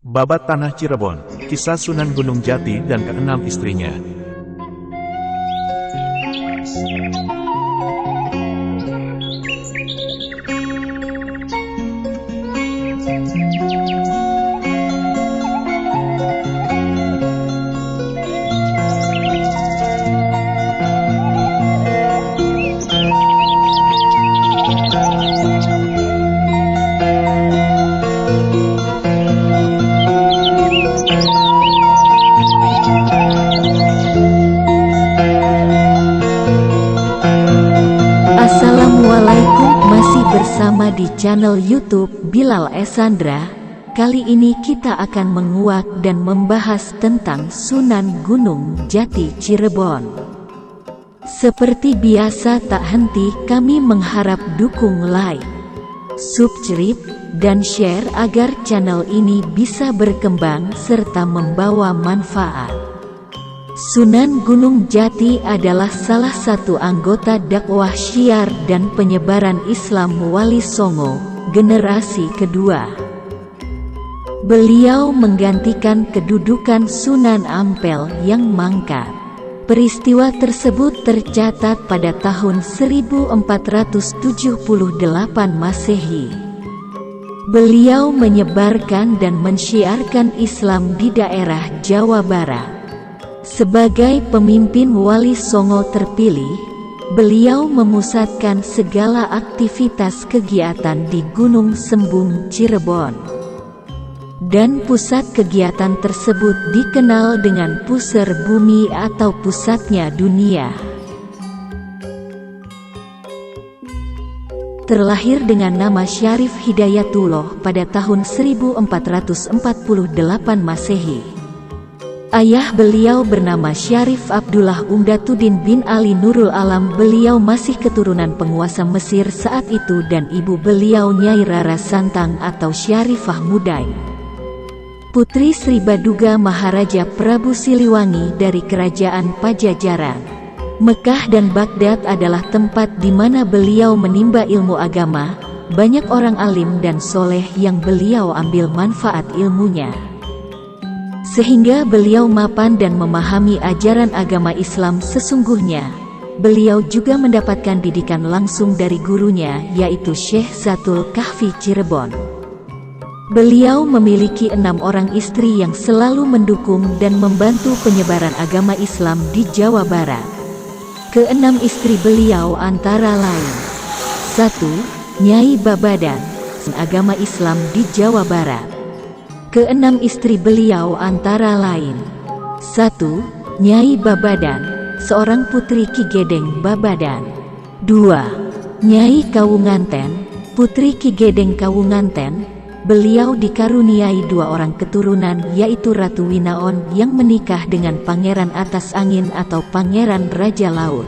Babat Tanah Cirebon, kisah Sunan Gunung Jati dan keenam istrinya. Assalamualaikum, masih bersama di channel YouTube Bilal Esandra. Kali ini kita akan menguak dan membahas tentang Sunan Gunung Jati Cirebon. Seperti biasa tak henti kami mengharap dukung like, subscribe, dan share agar channel ini bisa berkembang serta membawa manfaat. Sunan Gunung Jati adalah salah satu anggota dakwah syiar dan penyebaran Islam Wali Songo, generasi kedua. Beliau menggantikan kedudukan Sunan Ampel yang mangkat. Peristiwa tersebut tercatat pada tahun 1478 Masehi. Beliau menyebarkan dan mensyiarkan Islam di daerah Jawa Barat. Sebagai pemimpin Wali Songo terpilih, beliau memusatkan segala aktivitas kegiatan di Gunung Sembung Cirebon. Dan pusat kegiatan tersebut dikenal dengan pusar bumi atau pusatnya dunia. Terlahir dengan nama Syarif Hidayatullah pada tahun 1448 Masehi. Ayah beliau bernama Syarif Abdullah Umdatuddin bin Ali Nurul Alam. Beliau masih keturunan penguasa Mesir saat itu dan ibu beliau Nyai Rara Santang atau Syarifah Mudain, putri Sri Baduga Maharaja Prabu Siliwangi dari Kerajaan Pajajaran. Mekah dan Baghdad adalah tempat di mana beliau menimba ilmu agama. Banyak orang alim dan soleh yang beliau ambil manfaat ilmunya, sehingga beliau mapan dan memahami ajaran agama Islam sesungguhnya. Beliau juga mendapatkan didikan langsung dari gurunya, yaitu Syekh Zatul Kahfi Cirebon. Beliau memiliki 6 orang istri yang selalu mendukung dan membantu penyebaran agama Islam di Jawa Barat. Keenam istri beliau antara lain: 1. Nyai Babadan, agama Islam di Jawa Barat. Keenam istri beliau antara lain: 1. Nyai Babadan, seorang putri Ki Gedeng Babadan. 2. Nyai Kawunganten, putri Ki Gedeng Kawunganten. Beliau dikaruniai 2 orang keturunan, yaitu Ratu Winaon yang menikah dengan Pangeran Atas Angin atau Pangeran Raja Laut.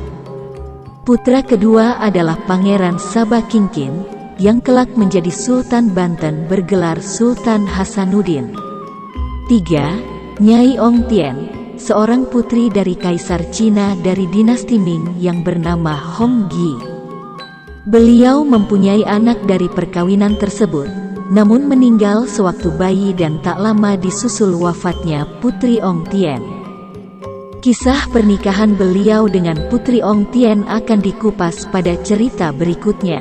Putra kedua adalah Pangeran Sabah Kingkin yang kelak menjadi Sultan Banten bergelar Sultan Hasanuddin. 3. Nyai Ong Tien, seorang putri dari Kaisar Cina dari dinasti Ming yang bernama Hong Gi. Beliau mempunyai anak dari perkawinan tersebut, namun meninggal sewaktu bayi dan tak lama disusul wafatnya Putri Ong Tien. Kisah pernikahan beliau dengan Putri Ong Tien akan dikupas pada cerita berikutnya.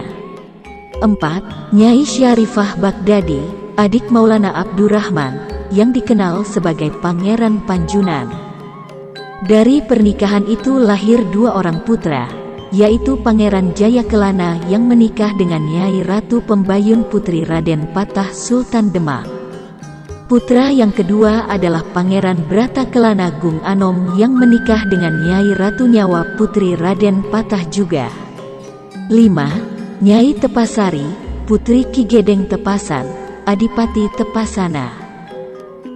4. Nyai Syarifah Baghdadi, adik Maulana Abdurrahman, yang dikenal sebagai Pangeran Panjunan. Dari pernikahan itu lahir 2 orang putra, yaitu Pangeran Jayakelana yang menikah dengan Nyai Ratu Pembayun putri Raden Patah Sultan Demak. Putra yang kedua adalah Pangeran Bratakelana Gung Anom yang menikah dengan Nyai Ratu Nyawa putri Raden Patah juga. 5. Nyai Tepasari, putri Ki Gedeng Tepasan, Adipati Tepasana.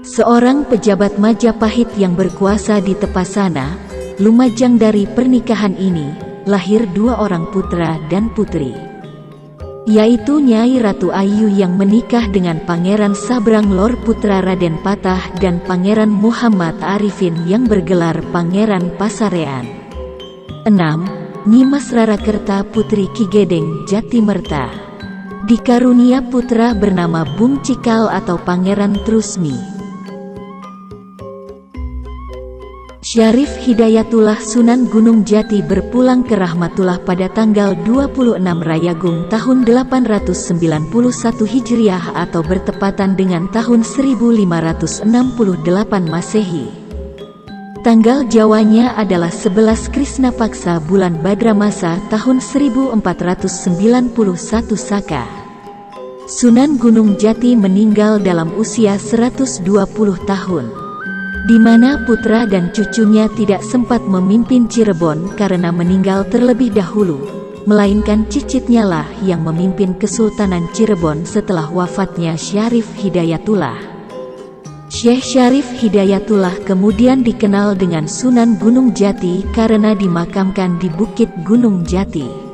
Seorang pejabat Majapahit yang berkuasa di Tepasana. Lumajang dari pernikahan ini, lahir 2 orang putra dan putri, yaitu Nyai Ratu Ayu yang menikah dengan Pangeran Sabrang Lor putra Raden Patah dan Pangeran Muhammad Arifin yang bergelar Pangeran Pasarean. 6. Nyimas Rarakerta putri Ki Gedeng Jatimerta. dikarunia putra bernama Bung Cikal atau Pangeran Trusmi. Syarif Hidayatullah Sunan Gunung Jati berpulang ke Rahmatullah pada tanggal 26 Rayagung tahun 891 Hijriah atau bertepatan dengan tahun 1568 Masehi. Tanggal Jawanya adalah 11 Krisna Paksa bulan Badramasa tahun 1491 Saka. Sunan Gunung Jati meninggal dalam usia 120 tahun, di mana putra dan cucunya tidak sempat memimpin Cirebon karena meninggal terlebih dahulu, melainkan cicitnya lah yang memimpin Kesultanan Cirebon setelah wafatnya Syarif Hidayatullah. Syekh Syarif Hidayatullah kemudian dikenal dengan Sunan Gunung Jati karena dimakamkan di Bukit Gunung Jati.